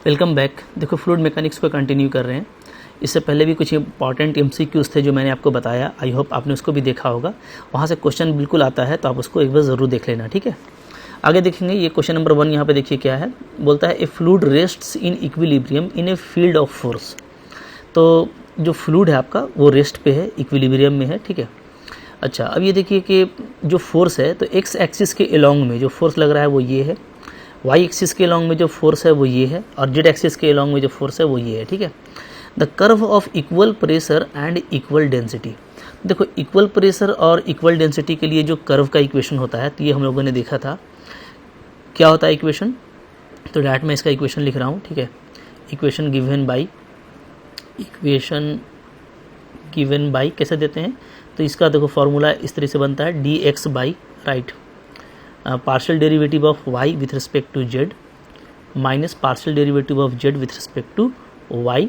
Welcome back. देखो fluid mechanics को continue कर रहे हैं। इससे पहले भी कुछ इंपॉर्टेंट एमसीक्यूज थे जो मैंने आपको बताया। आई होप आपने उसको भी देखा होगा। वहाँ से क्वेश्चन बिल्कुल आता है, तो आप उसको एक बार ज़रूर देख लेना, ठीक है। आगे देखेंगे, ये क्वेश्चन नंबर 1 यहाँ पे देखिए क्या है। बोलता है a fluid rests in equilibrium in a field of force. तो जो फ्लूइड है आपका वो रेस्ट पे है, इक्विलिब्रियम में है, ठीक है। अच्छा, अब ये देखिए कि जो फोर्स है, तो एक्स एक्सिस के अलोंग में जो फोर्स लग रहा है वो ये है, वाई एक्सिस के अलोंग में जो फोर्स है वो ये है, और जेड एक्सिस के अलोंग में जो फोर्स है वो ये है, ठीक है। The curve of equal pressure and equal density. देखो इक्वल प्रेशर और इक्वल डेंसिटी के लिए जो कर्व का इक्वेशन होता है, तो ये हम लोगों ने देखा था। क्या होता है इक्वेशन, तो डायरेक्ट मैं इसका इक्वेशन लिख रहा हूँ, ठीक है। इक्वेशन गिवन बाई कैसे देते हैं, तो इसका देखो फॉर्मूला इस तरह से बनता है, d x by right partial derivative of y with respect to z minus partial derivative of z with respect to y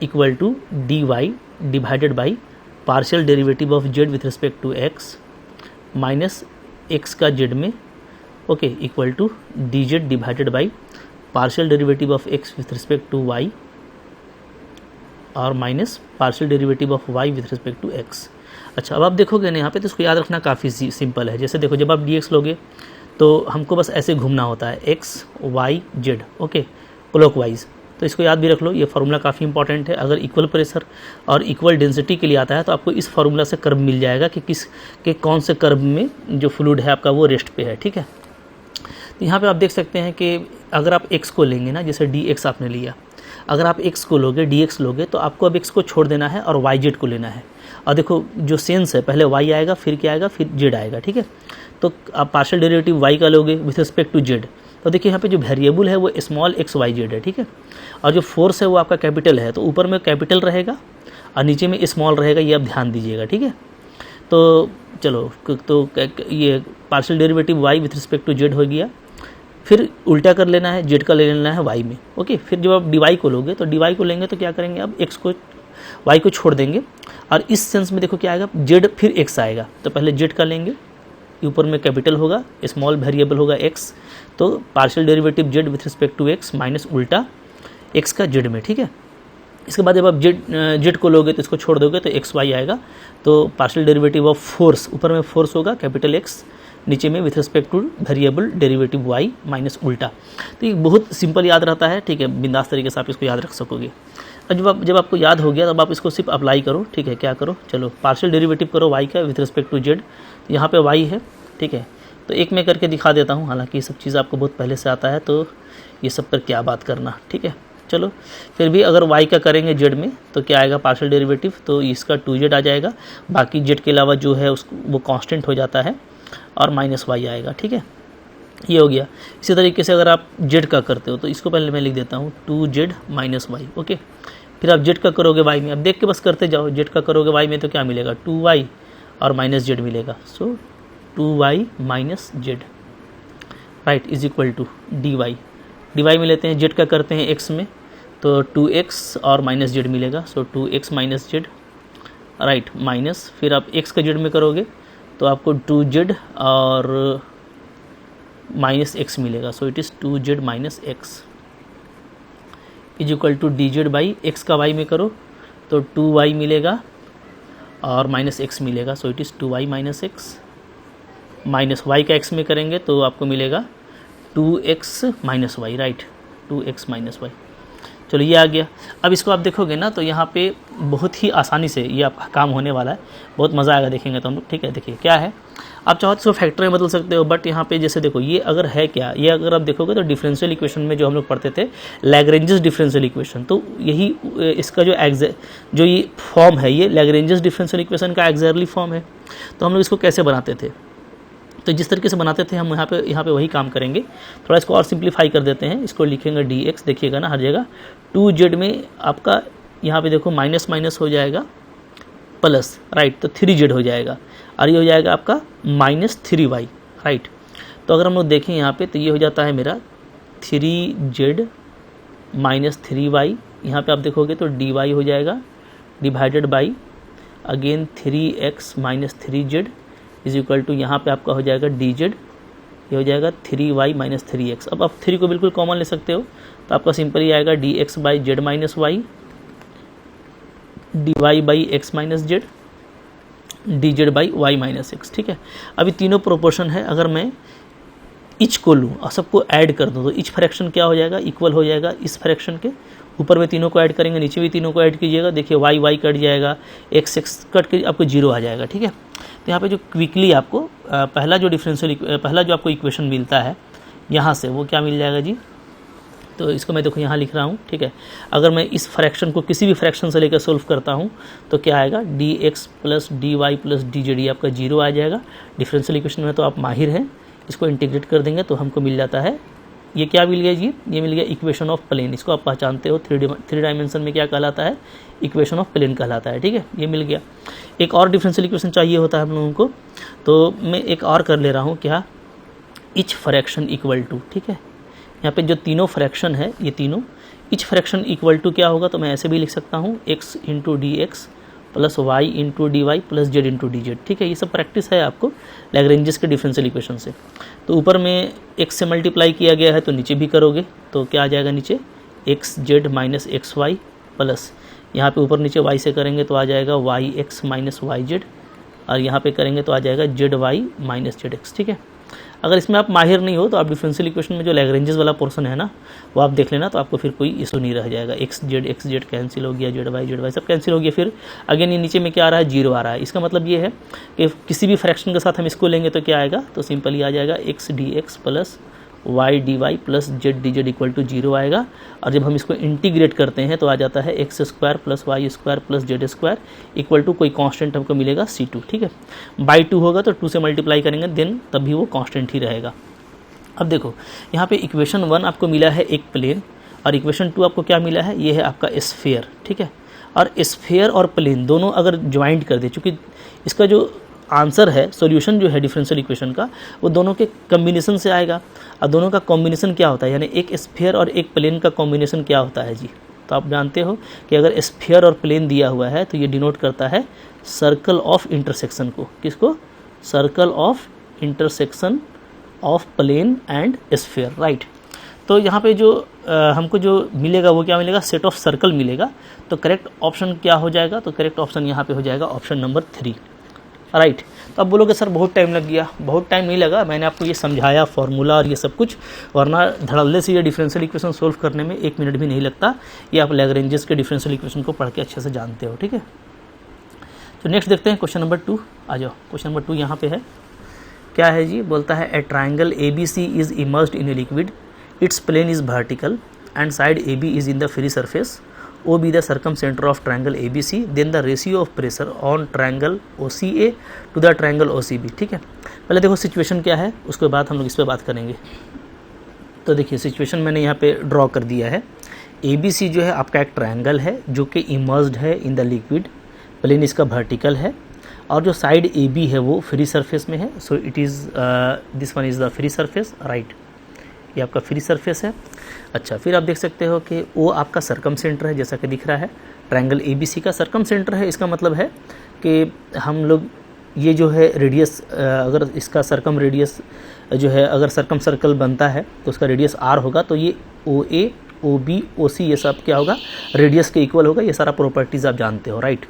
equal to dy divided by partial derivative of z with respect to x minus x का z में, okay, equal to dz divided by partial derivative of x with respect to y और minus partial derivative of y with respect to x। अच्छा, अब आप देखोगे ना यहाँ पे, तो इसको याद रखना काफ़ी सिंपल है। जैसे देखो, जब आप dx लोगे तो हमको बस ऐसे घूमना होता है, x y z, okay, clockwise. तो इसको याद भी रख लो, ये फार्मूला काफ़ी इंपॉर्टेंट है। अगर इक्वल प्रेशर और इक्वल डेंसिटी के लिए आता है तो आपको इस फार्मूला से कर्व मिल जाएगा कि कौन से कर्व में जो फ्लूइड है आपका वो रेस्ट पे है, ठीक है। तो यहाँ पर आप देख सकते हैं कि अगर आप x को लेंगे ना, जैसे dx आपने लिया, अगर आप x को लोगे, dx लोगे, तो आपको अब x को छोड़ देना है और yz को लेना है। और देखो जो सेंस है, पहले y आएगा, फिर क्या आएगा, फिर z आएगा, ठीक है। तो आप पार्शियल डेरिवेटिव y का लोगे विथ रिस्पेक्ट टू z, तो देखिए यहाँ पे जो वेरिएबल है वो स्मॉल x y z है, ठीक है। और जो फोर्स है वो आपका कैपिटल है, तो ऊपर में कैपिटल रहेगा और नीचे में स्मॉल रहेगा, ये आप ध्यान दीजिएगा, ठीक है। तो चलो, तो ये partial derivative y with respect to z हो गया, फिर उल्टा कर लेना है, जेड का ले लेना है वाई में, ओके। फिर जब आप डी को लोगे, तो डी को लेंगे तो क्या करेंगे, अब एक्स को वाई को छोड़ देंगे, और इस सेंस में देखो क्या आएगा, जेड फिर एक्स आएगा। तो पहले जेड का लेंगे, ऊपर में कैपिटल होगा, स्मॉल वेरिएबल होगा एक्स, तो partial derivative z with respect to x minus उल्टा एक्स का जेड में, ठीक है। इसके बाद जब आप जेड को लोगे तो इसको छोड़ दोगे तो एक्स वाई आएगा। तो पार्शियल डेरिवेटिव ऑफ फोर्स, ऊपर में फोर्स होगा कैपिटल एक्स, नीचे में with respect two variable derivative y minus उल्टा। तो ये बहुत सिंपल याद रहता है, ठीक है। बिंदास तरीके से आप इसको याद रख सकोगे। और जब आपको याद हो गया तब आप इसको सिर्फ अप्लाई करो, ठीक है। क्या करो, चलो पार्शियल डेरिवेटिव करो y का विथ रिस्पेक्ट टू z। यहाँ पे y है, ठीक है। तो एक मैं करके दिखा देता हूँ, हालांकि ये सब चीज़ आपको बहुत पहले से आता है, तो ये सब पर क्या बात करना, ठीक है। चलो, फिर भी अगर y का करेंगे z में तो क्या आएगा, पार्शियल डेरिवेटिव, तो इसका 2z आ जाएगा। बाकी z के अलावा जो है उसको वो कांस्टेंट हो जाता है और माइनस वाई आएगा, ठीक है। ये हो गया। इसी तरीके से अगर आप जेड का करते हो तो इसको पहले मैं लिख देता हूँ 2z माइनस वाई, ओके। फिर आप जेड का करोगे वाई में, अब देख के बस करते जाओ। जेड का करोगे वाई में तो क्या मिलेगा, 2y और माइनस जेड मिलेगा। So 2y minus z right is equal to dy में लेते हैं, जेड का करते हैं x में, तो 2x और माइनस जेड मिलेगा। सो 2x minus z right, minus फिर आप x का जेड में करोगे तो आपको 2z और माइनस x मिलेगा। So it is 2z minus x is equal to dz by x का y में करो तो 2y मिलेगा और माइनस x मिलेगा। So it is 2y minus x, minus y का x में करेंगे तो आपको मिलेगा 2x minus y, right, 2x minus y. चलो ये आ गया। अब इसको आप देखोगे ना तो यहाँ पे बहुत ही आसानी से ये आपका काम होने वाला है, बहुत मज़ा आएगा देखेंगे तो हम लोग, ठीक है। देखिए क्या है, आप चाहो तो इसको फैक्टर में बदल सकते हो, बट यहाँ पे जैसे देखो ये अगर है क्या, ये अगर आप देखोगे तो डिफरेंशियल इक्वेशन में जो हम लोग पढ़ते थे लैग्रेंजेस डिफरेंशियल इक्वेशन, तो यही इसका जो ये फॉर्म है, ये लैग्रेंजेस डिफरेंशियल इक्वेशन का एग्जैक्टली फॉर्म है। तो हम लोग इसको कैसे बनाते थे, तो जिस तरीके से बनाते थे हम यहाँ पे वही काम करेंगे। थोड़ा इसको और सिंप्लीफाई कर देते हैं, इसको लिखेंगे dx, देखिएगा ना हर जगह 2z में आपका यहाँ पे देखो माइनस माइनस हो जाएगा प्लस, राइट, तो 3z हो जाएगा, और ये हो जाएगा आपका माइनस 3y, राइट। तो अगर हम लोग देखें यहाँ पे तो ये हो जाता है मेरा 3z माइनस 3y। यहाँ पे आप देखोगे तो dy हो जाएगा divided by again 3x minus 3z is equal to यहाँ पे आपका हो जाएगा dz ये हो जाएगा 3y माइनस 3x। अब आप 3 को बिल्कुल कॉमन ले सकते हो, तो आपका सिंपल ही आएगा dx by z minus y dy by x minus z dz by y minus x. ठीक है, अभी तीनों प्रोपोर्शन है, अगर मैं इच को लूँ और सबको ऐड कर दूँ तो इच फ्रैक्शन क्या हो जाएगा, इक्वल हो जाएगा इस फ्रैक्शन के। ऊपर में तीनों को ऐड करेंगे, नीचे भी तीनों को ऐड कीजिएगा, देखिए वाई वाई कट जाएगा, एक्स एक्स कट के आपको 0 आ जाएगा। ठीक है, तो यहाँ पे जो क्विकली आपको पहला जो आपको इक्वेशन मिलता है यहाँ से, वो क्या मिल जाएगा जी। तो इसको मैं देखो यहाँ लिख रहा हूँ। ठीक है, अगर मैं इस फ्रैक्शन को किसी भी फ्रैक्शन से लेकर सोल्व करता हूँ तो क्या आएगा, dx plus dy plus dz, ये आपका 0 आ जाएगा। डिफरेंशियल इक्वेशन में तो आप माहिर हैं, इसको इंटीग्रेट कर देंगे तो हमको मिल जाता है, ये क्या मिल गया जी, ये मिल गया इक्वेशन ऑफ प्लेन। इसको आप पहचानते हो, थ्री डायमेंशन में क्या कहलाता है, इक्वेशन ऑफ प्लेन कहलाता है। ठीक है, ये मिल गया। एक और डिफरेंशियल इक्वेशन चाहिए होता है हम लोगों को, तो मैं एक और कर ले रहा हूँ, क्या, इच फ्रैक्शन इक्वल टू। ठीक है, यहाँ पे जो तीनों फ्रैक्शन है, ये तीनों इच फ्रैक्शन इक्वल टू क्या होगा, तो मैं ऐसे भी लिख सकता हूँ, x into d x plus y into d y plus z into d z. ठीक है, ये सब प्रैक्टिस है आपको लैग्रेंजेस के डिफरेंशियल इक्वेशन से। तो ऊपर में x से मल्टीप्लाई किया गया है, तो नीचे भी करोगे तो क्या आ जाएगा, नीचे x z minus x y plus यहाँ पे ऊपर नीचे y से करेंगे तो आ जाएगा y x minus y z, और यहाँ पे करेंगे तो आ जाएगा z y minus z x. ठीक है, अगर इसमें आप माहिर नहीं हो तो आप डिफरेंशियल इक्वेशन में जो लैग्रेंजेस वाला पोर्शन है ना, वो आप देख लेना, तो आपको फिर कोई इशू नहीं रह जाएगा। एक्स जेड कैंसिल हो गया, जेड वाई सब कैंसिल हो गया। फिर अगेन ये नीचे में क्या आ रहा है, 0 आ रहा है। इसका मतलब ये है कि किसी भी फ्रैक्शन के साथ हम इसको लेंगे तो क्या आएगा, तो सिंपली आ जाएगा x d x plus y d y plus z d z equal to 0 आएगा। और जब हम इसको इंटीग्रेट करते हैं तो आ जाता है x square plus y square plus z square equal to कोई कांस्टेंट हमको मिलेगा c2। ठीक है, बाई 2 होगा तो 2 से मल्टीप्लाई करेंगे, देन तभी वो कांस्टेंट ही रहेगा। अब देखो यहाँ पे इक्वेशन 1 आपको मिला है एक प्लेन, और इक्वेशन 2 आपको क्या मिला है, ये है आपका स्फीयर। ठीक है, और स्फीयर और प्लेन दोनों अगर ज्वाइंट कर दे, चूँकि इसका जो आंसर है, सॉल्यूशन जो है डिफरेंशियल इक्वेशन का, वो दोनों के कॉम्बिनेशन से आएगा। और दोनों का कॉम्बिनेशन क्या होता है, यानी एक स्फीयर और एक प्लेन का कॉम्बिनेशन क्या होता है जी। तो आप जानते हो कि अगर स्फीयर और प्लेन दिया हुआ है तो ये डिनोट करता है सर्कल ऑफ इंटरसेक्शन को। किसको, circle of intersection of plane and sphere, right. तो यहाँ पे जो हमको जो मिलेगा वो क्या मिलेगा, सेट ऑफ सर्कल मिलेगा। तो करेक्ट ऑप्शन क्या हो जाएगा, तो करेक्ट ऑप्शन यहाँ पे हो जाएगा ऑप्शन नंबर 3, राइट। तो अब बोलोगे सर बहुत टाइम लग गया, बहुत टाइम नहीं लगा, मैंने आपको ये समझाया फार्मूला और ये सब कुछ, वरना धड़ल्ले से ये डिफरेंशियल इक्वेशन सोल्व करने में 1 मिनट भी नहीं लगता। ये आप लैग्रेंजेस के डिफरेंशियल इक्वेशन को पढ़ के अच्छे से जानते हो। ठीक है, तो नेक्स्ट देखते हैं क्वेश्चन नंबर 2। आ जाओ, क्वेश्चन नंबर 2 यहाँ पे है, क्या है जी, बोलता है a triangle ABC is immersed in a liquid, its plane is vertical and side AB is in the free surface, O be the circumcenter of triangle ABC, then the ratio of pressure on triangle OCA to the triangle OCB। ठीक है, पहले देखो situation क्या है, उसके बाद हम लोग इस पर बात करेंगे। तो देखिए सिचुएशन मैंने यहाँ पे ड्रॉ कर दिया है। ABC जो है आपका एक ट्रायंगल है जो कि इमर्स्ड है इन द लिक्विड, प्लेन इसका वर्टिकल है, और जो साइड AB है वो फ्री सरफेस में है। सो it is this one is the free surface, right. ये आपका फ्री सरफेस है। अच्छा, फिर आप देख सकते हो कि वो आपका सर्कम सेंटर है, जैसा कि दिख रहा है ट्रायंगल ABC का सर्कम सेंटर है। इसका मतलब है कि हम लोग ये जो है रेडियस, अगर इसका सर्कम रेडियस जो है, अगर सर्कम सर्कल बनता है तो उसका रेडियस r होगा, तो ये OA OB OC ये सब क्या होगा, रेडियस के इक्वल होगा। ये सारा प्रॉपर्टीज़ आप जानते हो, राइट।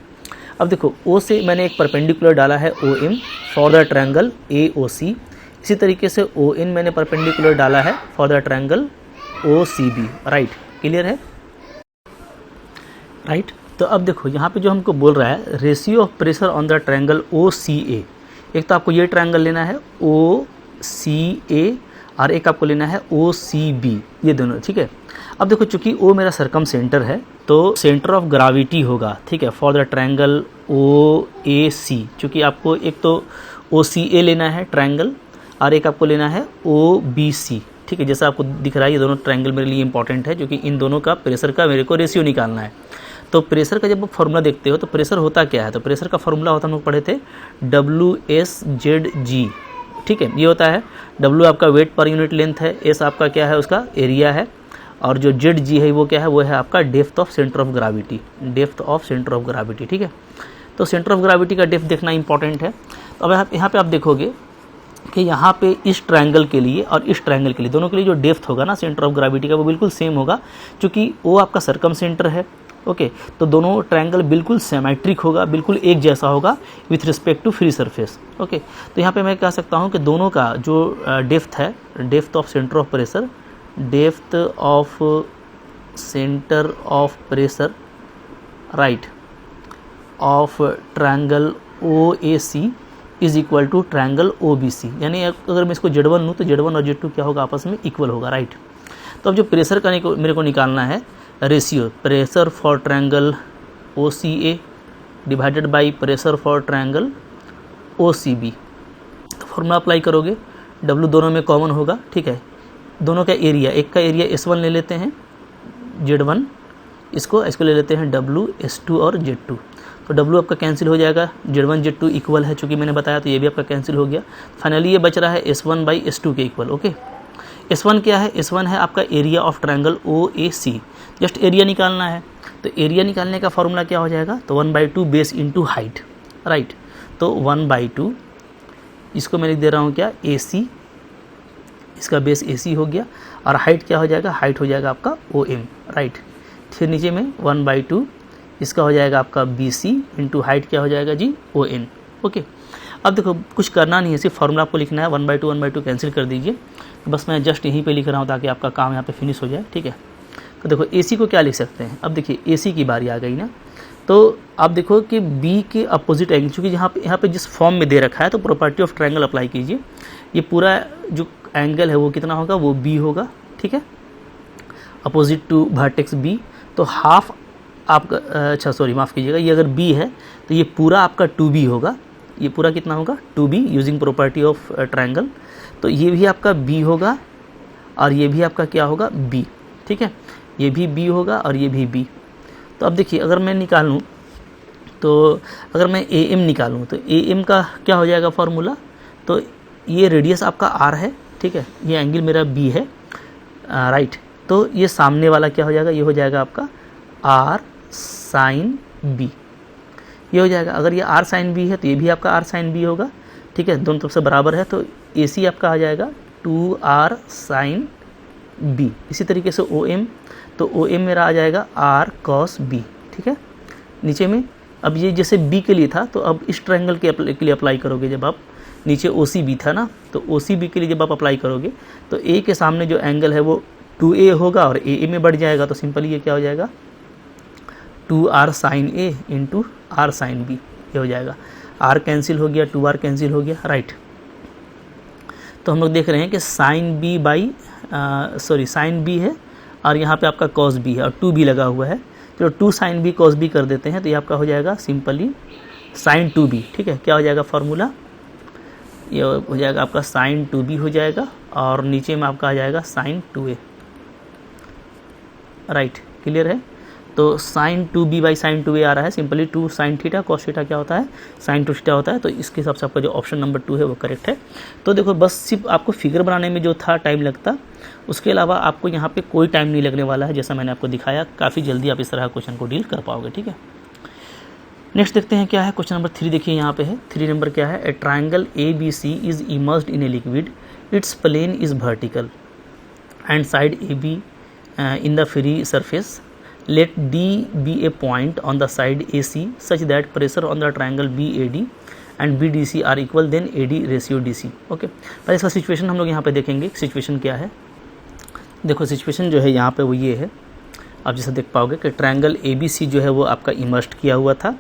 अब देखो O से मैंने एक परपेंडिकुलर डाला है OM for the triangle AOC, इसी तरीके से ON मैंने परपेंडिकुलर डाला है for the triangle OCB, right. Clear है, राइट। तो अब देखो यहाँ पे जो हमको बोल रहा है ratio of pressure on the triangle OCA, एक तो आपको ये ट्रायंगल लेना है OCA और एक आपको लेना है OCB, ये दोनों, ठीक है। अब देखो चूंकि O मेरा सर्कम सेंटर है तो सेंटर ऑफ ग्रेविटी होगा, ठीक है, फॉर द ट्रायंगल OAC, चूंकि आपको एक तो OCA लेना है ट्रायंगल और एक आपको लेना है OBC, ठीक है। जैसा आपको दिख रहा है ये दोनों ट्रायंगल मेरे लिए इंपॉर्टेंट है क्योंकि इन दोनों का प्रेशर का मेरे को रेशियो निकालना है। तो प्रेशर का जब आप फॉर्मूला देखते हो तो प्रेशर होता क्या है, तो प्रेशर का फॉर्मूला होता, हम लोग पढ़े थे WSZG, ठीक है। ये होता है W आपका वेट पर यूनिट लेंथ है, S आपका क्या है, उसका एरिया है, और जो ZG है वो क्या है, वो है आपका depth of centre of gravity, depth of centre of gravity, ठीक है। तो सेंटर ऑफ ग्रेविटी का डेप्थ देखना इंपॉर्टेंट है। तो अब यहाँ पे आप देखोगे कि यहाँ पे इस ट्रायंगल के लिए और इस ट्रायंगल के लिए, दोनों के लिए जो डेप्थ होगा ना सेंटर ऑफ ग्रेविटी का, वो बिल्कुल सेम होगा, क्योंकि वो आपका सरकम सेंटर है। ओके, तो दोनों ट्रायंगल बिल्कुल सिमेट्रिक होगा, बिल्कुल एक जैसा होगा with respect to free surface. Okay, तो यहाँ पे मैं कह सकता हूँ कि दोनों का जो डेप्थ है, depth of centre of pressure, depth of centre of pressure right of triangle OAC is equal to triangle OBC। यानी अगर मैं इसको Z1 लूँ तो Z1 और Z2 क्या होगा, आपस में इक्वल होगा, राइट। तो अब जो प्रेशर का मेरे को निकालना है ratio, pressure for triangle OCA divided by pressure for triangle OCB। तो फॉर्मूला अप्लाई करोगे, W दोनों में कॉमन होगा, ठीक है। दोनों का एरिया, एक का एरिया S1 ले लेते हैं, Z1 इसको ले लेते हैं W, S2 और Z2। तो W आपका कैंसिल हो जाएगा, Z1 Z2 इक्वल है, चूँकि मैंने बताया, तो ये भी आपका कैंसिल हो गया। फाइनली ये बच रहा है S1 बाई S2 के इक्वल। ओके, S1 क्या है, S1 है आपका area of triangle OAC। Just area निकालना है, तो एरिया निकालने का फॉर्मूला क्या हो जाएगा, तो 1/2 बेस इंटू हाइट, राइट। तो 1/2 इसको मैं लिख दे रहा हूँ क्या, AC, इसका बेस AC हो गया, और हाइट क्या हो जाएगा, हाइट हो जाएगा आपका OM, राइट। फिर नीचे में 1/2 इसका हो जाएगा आपका BC इंटू हाइट क्या हो जाएगा जी, ON। ओके, अब देखो कुछ करना नहीं है, सिर्फ फॉर्मूला आपको लिखना है, 1/2 कैंसिल कर दीजिए। तो बस मैं जस्ट यहीं पे लिख रहा हूँ ताकि आपका काम यहाँ पे फिनिश हो जाए, ठीक है। तो देखो AC को क्या लिख सकते हैं, अब देखिए AC की बारी आ गई ना। तो आप देखो कि B के अपोजिट एंगल, चूँकि यहाँ पे जिस फॉर्म में दे रखा है, तो प्रॉपर्टी ऑफ ट्रायंगल अप्लाई कीजिए। ये पूरा जो एंगल है वो कितना होगा, वो B होगा, ठीक है, अपोजिट टू वर्टेक्स B। तो हाफ आपका, अच्छा सॉरी माफ़ कीजिएगा, ये अगर B है तो ये पूरा आपका 2B होगा। ये पूरा कितना होगा, 2B using property of triangle. तो ये भी आपका B होगा और ये भी आपका क्या होगा, B, ठीक है। ये भी B होगा और ये भी B। तो अब देखिए अगर मैं निकालूँ, तो अगर मैं AM निकालूँ तो AM का क्या हो जाएगा फॉर्मूला, तो ये रेडियस आपका R है, ठीक है, ये एंगल मेरा B है, राइट। तो ये सामने वाला क्या हो जाएगा, ये हो जाएगा आपका R साइन B, ये हो जाएगा। अगर ये R साइन B है तो ये भी आपका R साइन B होगा, ठीक है, दोनों तरफ से बराबर है। तो AC आपका आ जाएगा 2R साइन B। इसी तरीके से OM, तो OM मेरा आ जाएगा R cos B, ठीक है। नीचे में अब ये जैसे B के लिए था, तो अब इस ट्रायंगल के लिए अप्लाई करोगे, जब आप नीचे OCB था ना, तो OCB के लिए जब आप अप्लाई करोगे तो A के सामने जो एंगल है वो 2A होगा और AA में बढ़ जाएगा। तो सिंपली ये क्या हो जाएगा, 2R sine A into R sine B, ये हो जाएगा। R कैंसिल हो गया, 2R कैंसिल हो गया, राइट। तो हम लोग देख रहे हैं कि sine B by sine B है और यहाँ पे आपका cos B है और 2B लगा हुआ है। तो 2 साइन B cos B कर देते हैं, तो ये आपका हो जाएगा सिंपली साइन 2B, ठीक है। क्या हो जाएगा फॉर्मूला, ये हो जाएगा आपका साइन 2B हो जाएगा और नीचे में आपका आ जाएगा साइन 2A, राइट, क्लियर है। तो sign 2B by sine 2A आ रहा है, simply 2 sine theta cos theta क्या होता है, साइन 2 थीटा होता है। तो इसके हिसाब से आपका जो ऑप्शन नंबर 2 है वो करेक्ट है। तो देखो बस सिर्फ आपको फिगर बनाने में जो था टाइम लगता, उसके अलावा आपको यहाँ पे कोई टाइम नहीं लगने वाला है। जैसा मैंने आपको दिखाया, काफ़ी जल्दी आप इस तरह क्वेश्चन को डील कर पाओगे, ठीक है। नेक्स्ट देखते हैं क्या है, क्वेश्चन नंबर 3 देखिए यहाँ पे है। 3 नंबर क्या है, a triangle ABC is immersed in a liquid, its plane is vertical and side AB in the free surface. Let D be a point on the side AC such that pressure on the triangle BAD and BDC are equal, then AD ratio DC. Okay, पहले इसका situation हम लोग यहाँ पे देखेंगे, situation क्या है। देखो सिचुएशन जो है यहाँ पे वो ये है, आप जैसे देख पाओगे कि ट्रायंगल ABC जो है वो आपका इमर्स्ड किया हुआ था,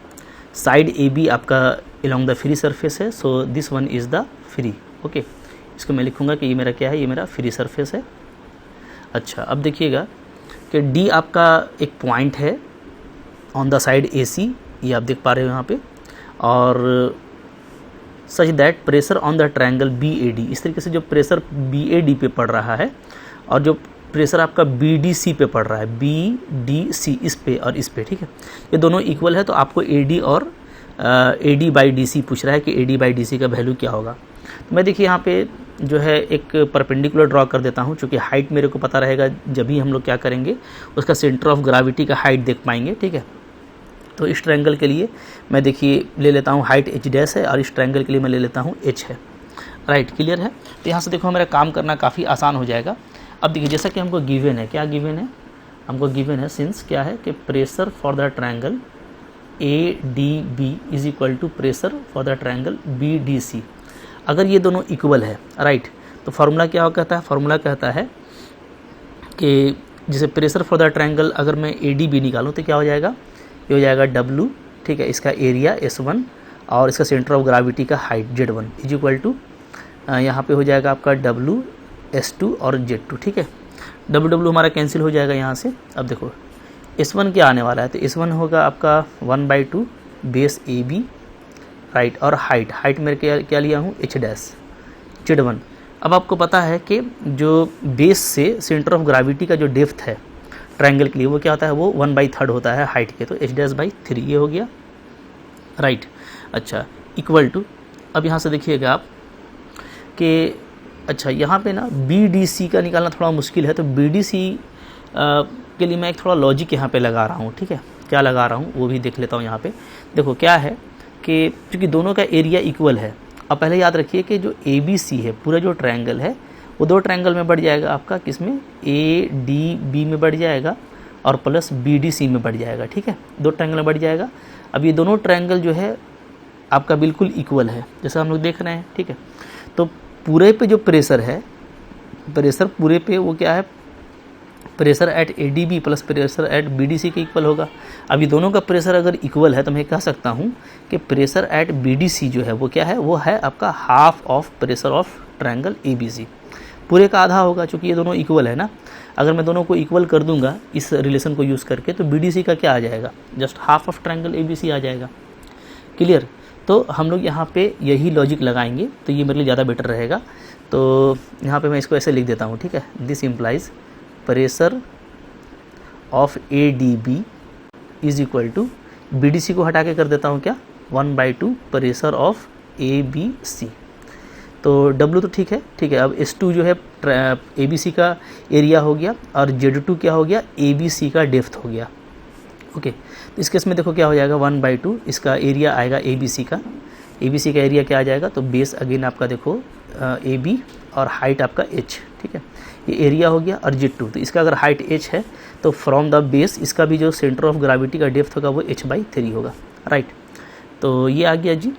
साइड AB आपका along द फ्री सरफेस है, so this one is the free. Okay, इसको मैं लिखूँगा कि ये मेरा क्या है, ये मेरा फ्री सरफेस है। अच्छा, अब देखिएगा कि D आपका एक पॉइंट है ऑन द साइड AC, ये आप देख पा रहे हो यहाँ पे, और such that pressure on the triangle BAD, इस तरीके से जो प्रेशर BAD पे पड़ रहा है और जो प्रेशर आपका BDC पे पड़ रहा है, BDC इस पे और इस पे, ठीक है, ये दोनों इक्वल है। तो आपको AD और AD बाई DC पूछ रहा है कि AD बाई DC का वैल्यू क्या होगा। तो मैं देखिए यहाँ पे जो है एक परपेंडिकुलर ड्रॉ कर देता हूँ, चूँकि हाइट मेरे को पता रहेगा, जब भी हम लोग क्या करेंगे उसका सेंटर ऑफ ग्रेविटी का हाइट देख पाएंगे, ठीक है। तो इस ट्रायंगल के लिए मैं देखिए ले लेता हूँ हाइट H डैश है और इस ट्रायंगल के लिए मैं ले लेता हूँ H है। राइट, क्लियर है। तो यहाँ से देखो मेरा काम करना काफ़ी आसान हो जाएगा। अब देखिए जैसा कि हमको गिवन है, क्या गिवन है, हमको गिवन है सिंस क्या है कि pressure for the triangle ADB is equal to pressure for the triangle BDC। अगर ये दोनों इक्वल है, राइट, तो फार्मूला क्या कहता है, फार्मूला कहता है कि जैसे प्रेशर फॉर द ट्रायंगल अगर मैं ADB निकालूँ तो क्या हो जाएगा, ये हो जाएगा W, ठीक है, इसका एरिया S1 और इसका सेंटर ऑफ ग्रेविटी का height Z1 is equal to यहाँ पे हो जाएगा आपका W S2 और Z2, ठीक है। W हमारा कैंसिल हो जाएगा यहाँ से। अब देखो S1 क्या आने वाला है, तो S1 होगा आपका 1/2 बेस AB, राइट, और हाइट मेरे क्या लिया हूँ H डैश Z1। अब आपको पता है कि जो बेस से सेंटर ऑफ ग्रेविटी का जो डेप्थ है ट्रायंगल के लिए वो क्या होता है, वो 1/3 होता है हाइट के, तो H'/3 ये हो गया, राइट। अच्छा, इक्वल टू, अब यहाँ से देखिएगा आप कि अच्छा यहाँ पे ना BDC का निकालना थोड़ा मुश्किल है, तो BDC के लिए मैं एक थोड़ा लॉजिक यहाँ पे लगा रहा हूँ, ठीक है। क्या लगा रहा हूँ वो भी देख लेता हूँ। यहाँ पे देखो क्या है कि चूँकि दोनों का एरिया इक्वल है, अब पहले याद रखिए कि जो ABC है पूरा जो ट्रायंगल है वो दो ट्रायंगल में बढ़ जाएगा आपका, किसमें, ADB में बढ़ जाएगा और प्लस BDC में बढ़ जाएगा, ठीक है, दो ट्रायंगल में बढ़ जाएगा। अब ये दोनों ट्रायंगल जो है आपका बिल्कुल इक्वल है जैसा हम लोग देख रहे हैं, ठीक है। तो पूरे पे जो प्रेशर है, प्रेशर पूरे पे वो क्या है, pressure at ADB plus pressure at BDC के इक्वल होगा। अब ये दोनों का प्रेशर अगर इक्वल है तो मैं कह सकता हूँ कि प्रेशर एट BDC जो है वो क्या है, वो है आपका half of pressure of triangle ABC, पूरे का आधा होगा, चूँकि ये दोनों इक्वल है ना। अगर मैं दोनों को इक्वल कर दूंगा इस रिलेशन को यूज़ करके तो BDC का क्या आ जाएगा, just half of triangle ABC आ जाएगा, क्लियर। तो हम लोग यहाँ पे यही लॉजिक लगाएंगे तो ये मेरे लिए ज़्यादा बेटर रहेगा। तो यहाँ पे मैं इसको ऐसे लिख देता हूँ, ठीक है, this implies pressure of ADB is equal to, BDC को हटा के कर देता हूँ क्या, 1/2 प्रेशर ऑफ ABC। तो W तो ठीक है, ठीक है। अब S2 जो है ABC का एरिया हो गया और Z2 क्या हो गया, ABC का डेप्थ हो गया, ओके। तो इस केस में देखो क्या हो जाएगा, 1/2 इसका एरिया आएगा ABC का एरिया क्या आ जाएगा, तो बेस अगेन आपका देखो AB और हाइट आपका H, ठीक है, ये एरिया हो गया और Z2, तो इसका अगर हाइट H है तो फ्रॉम द बेस इसका भी जो सेंटर ऑफ ग्रेविटी का डेप्थ होगा वो H/3 होगा, राइट। तो ये आ गया जी।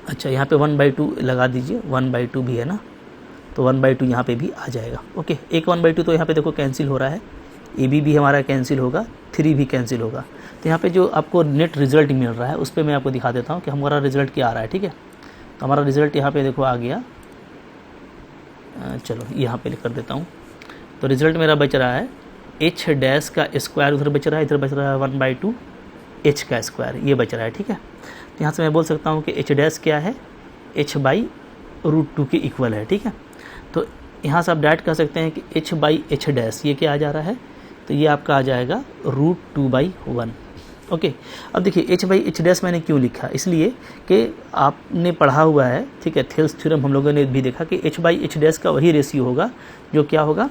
अच्छा, यहाँ पे 1/2 लगा दीजिए, 1/2 भी है ना, तो 1/2 यहाँ पे भी आ जाएगा, ओके। एक 1/2 तो यहाँ पे देखो कैंसिल हो रहा है, AB भी हमारा कैंसिल होगा, 3 भी कैंसिल होगा। तो यहाँ पे जो आपको नेट रिजल्ट मिल रहा है उस पर मैं आपको दिखा देता हूँ कि हमारा रिजल्ट क्या आ रहा है, ठीक है। तो हमारा रिजल्ट यहाँ पे देखो आ गया, चलो यहाँ पे कर देता हूँ। तो रिजल्ट मेरा बच रहा है H डैश का स्क्वायर, उधर बच रहा है, इधर बच रहा है 1/2 H का स्क्वायर, ये बच रहा है, ठीक है। तो यहाँ से मैं बोल सकता हूँ कि H डैश क्या है, H/√2 के इक्वल है, ठीक है। तो यहाँ से आप डायरेक्ट कह सकते हैं कि H/H डैश ये क्या आ जा रहा है, तो ये आपका आ जाएगा √2/1, ओके। अब देखिए H/H डैश मैंने क्यों लिखा, इसलिए कि आपने पढ़ा हुआ है, ठीक है, थेल्स थ्योरम हम लोगों ने भी देखा कि H/H डैश का वही रेशियो होगा जो क्या होगा,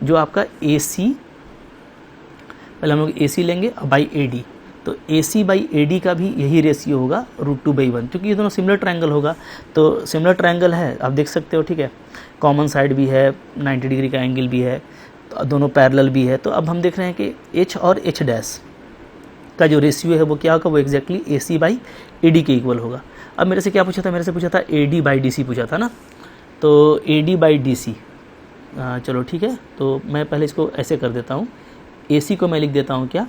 जो आपका AC, पहले हम लोग AC लेंगे बाई AD, तो AC/AD का भी यही रेशियो होगा √2/1, क्योंकि ये दोनों सिमिलर ट्रायंगल होगा। तो सिमिलर ट्रायंगल है, आप देख सकते हो, ठीक है, कॉमन साइड भी है, 90 डिग्री का एंगल भी है, तो दोनों पैरेलल भी है। तो अब हम देख रहे हैं कि H और H डैश का जो रेशियो है वो क्या होगा, वो एग्जैक्टली AC/AD के इक्वल होगा। अब मेरे से क्या पूछा था, मेरे से पूछा था AD/DC पूछा था ना, तो AD/DC, चलो ठीक है। तो मैं पहले इसको ऐसे कर देता हूँ, AC को मैं लिख देता हूँ क्या,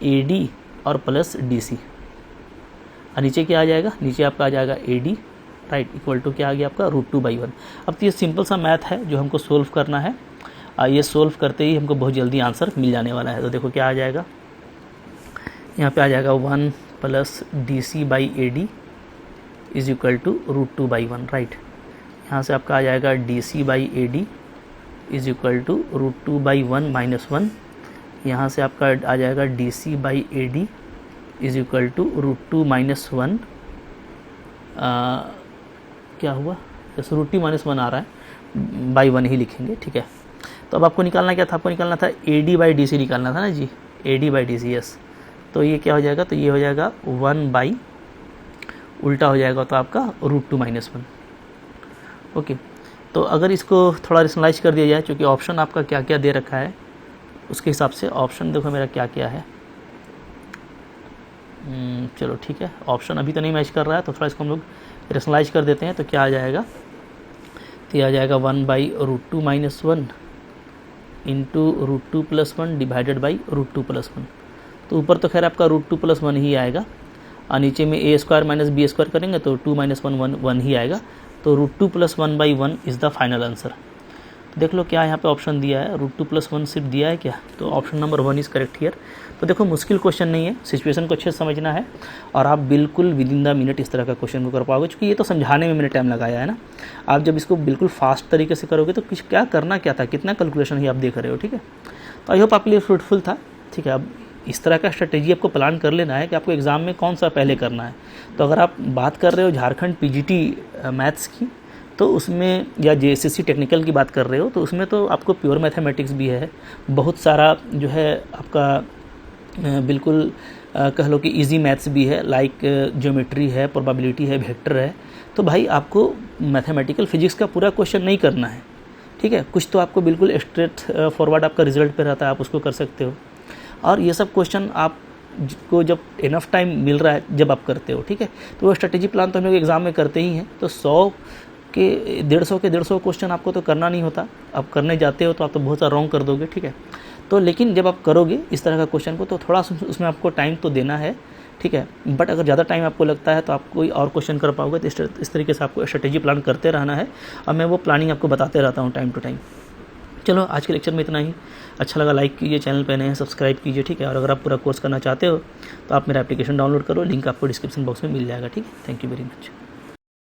AD और प्लस DC, और नीचे क्या आ जाएगा, नीचे आपका आ जाएगा AD, राइट, इक्वल टू क्या आ गया आपका √2/1। अब तो ये सिंपल सा मैथ है जो हमको सोल्व करना है, ये सोल्व करते ही हमको बहुत जल्दी आंसर मिल जाने वाला है। तो देखो क्या आ जाएगा, यहाँ पे आ जाएगा 1 + DC/AD is equal to √2/1, right. यहाँ से आपका आ जाएगा DC/AD इज इक्वल टू √2/1 - 1, यहाँ से आपका आ जाएगा DC/AD इज इक्वल टू √2 - 1, क्या हुआ, जैसे √2 - 1 आ रहा है, /1 ही लिखेंगे, ठीक है। तो अब आपको निकालना क्या था, आपको निकालना था AD/DC निकालना था ना जी, AD/DC, यस। तो ये क्या हो जाएगा, तो ये हो जाएगा 1 बाई, उल्टा हो जाएगा तो आपका √2 - 1, ओके, तो अगर इसको थोड़ा रेशनलाइज कर दिया जाए, चूँकि ऑप्शन आपका क्या क्या दे रखा है उसके हिसाब से ऑप्शन देखो मेरा क्या क्या है। चलो ठीक है, ऑप्शन अभी तो नहीं मैच कर रहा है, तो थोड़ा इसको हम लोग रेशनलाइज कर देते हैं। तो क्या आ जाएगा, तो आ जाएगा 1/√2 - 1 इंटू √2 + 1 डिवाइडेड बाई √2 + 1। तो ऊपर तो खैर आपका √2 + 1 ही आएगा, और नीचे में a² - b² करेंगे तो 2 - 1 1 ही आएगा। तो √2 + 1/1 इज़ द फाइनल आंसर। देख लो क्या यहाँ पे ऑप्शन दिया है, √2 + 1 सिर्फ दिया है क्या, तो option number 1 is correct here. तो देखो मुश्किल क्वेश्चन नहीं है, सिचुएशन को अच्छे से समझना है और आप बिल्कुल विद इन द मिनट इस तरह का क्वेश्चन को कर पाओगे, क्योंकि ये तो समझाने में मैंने टाइम लगाया है ना। आप जब इसको बिल्कुल फास्ट तरीके से करोगे तो कुछ क्या करना क्या था, कितना कैलकुलेशन ही आप देख रहे हो, ठीक है। तो आई होप आपके लिए फ्रूटफुल था, ठीक है। अब इस तरह का स्ट्रेटेजी आपको प्लान कर लेना है कि आपको एग्ज़ाम में कौन सा पहले करना है। तो अगर आप बात कर रहे हो झारखंड पीजीटी मैथ्स की, तो उसमें, या जेएसएससी टेक्निकल की बात कर रहे हो, तो उसमें तो आपको प्योर मैथमेटिक्स भी है, बहुत सारा जो है आपका बिल्कुल कह लो कि इजी मैथ्स भी है, लाइक ज्योमेट्री है, प्रोबेबिलिटी है, वेक्टर है। तो भाई आपको मैथमेटिकल फिजिक्स का पूरा क्वेश्चन नहीं करना है, ठीक है। कुछ तो आपको बिल्कुल स्ट्रेट फॉरवर्ड आपका रिजल्ट पे रहता है, आप उसको कर सकते हो। और ये सब क्वेश्चन आपको जब इनफ टाइम मिल रहा है जब आप करते हो, ठीक है। तो वो स्ट्रेटेजी प्लान तो हम लोग एग्ज़ाम में करते ही हैं। तो 100 के 150 क्वेश्चन आपको तो करना नहीं होता, आप करने जाते हो तो आप तो बहुत सारा रॉन्ग कर दोगे, ठीक है। तो लेकिन जब आप करोगे इस तरह का क्वेश्चन को तो थोड़ा उसमें आपको टाइम तो देना है, ठीक है। बट अगर ज़्यादा टाइम आपको लगता है तो आप कोई और क्वेश्चन कर पाओगे। तो इस तरीके से आपको स्ट्रेटेजी प्लान करते रहना है, और मैं वो प्लानिंग आपको बताते रहता हूँ टाइम टू टाइम। चलो आज के लेक्चर में इतना ही। अच्छा लगा लाइक कीजिए, चैनल पे नए हैं सब्सक्राइब कीजिए, ठीक है। और अगर आप पूरा कोर्स करना चाहते हो तो आप मेरा एप्लीकेशन डाउनलोड करो, लिंक आपको डिस्क्रिप्शन बॉक्स में मिल जाएगा, ठीक है। Thank you very much.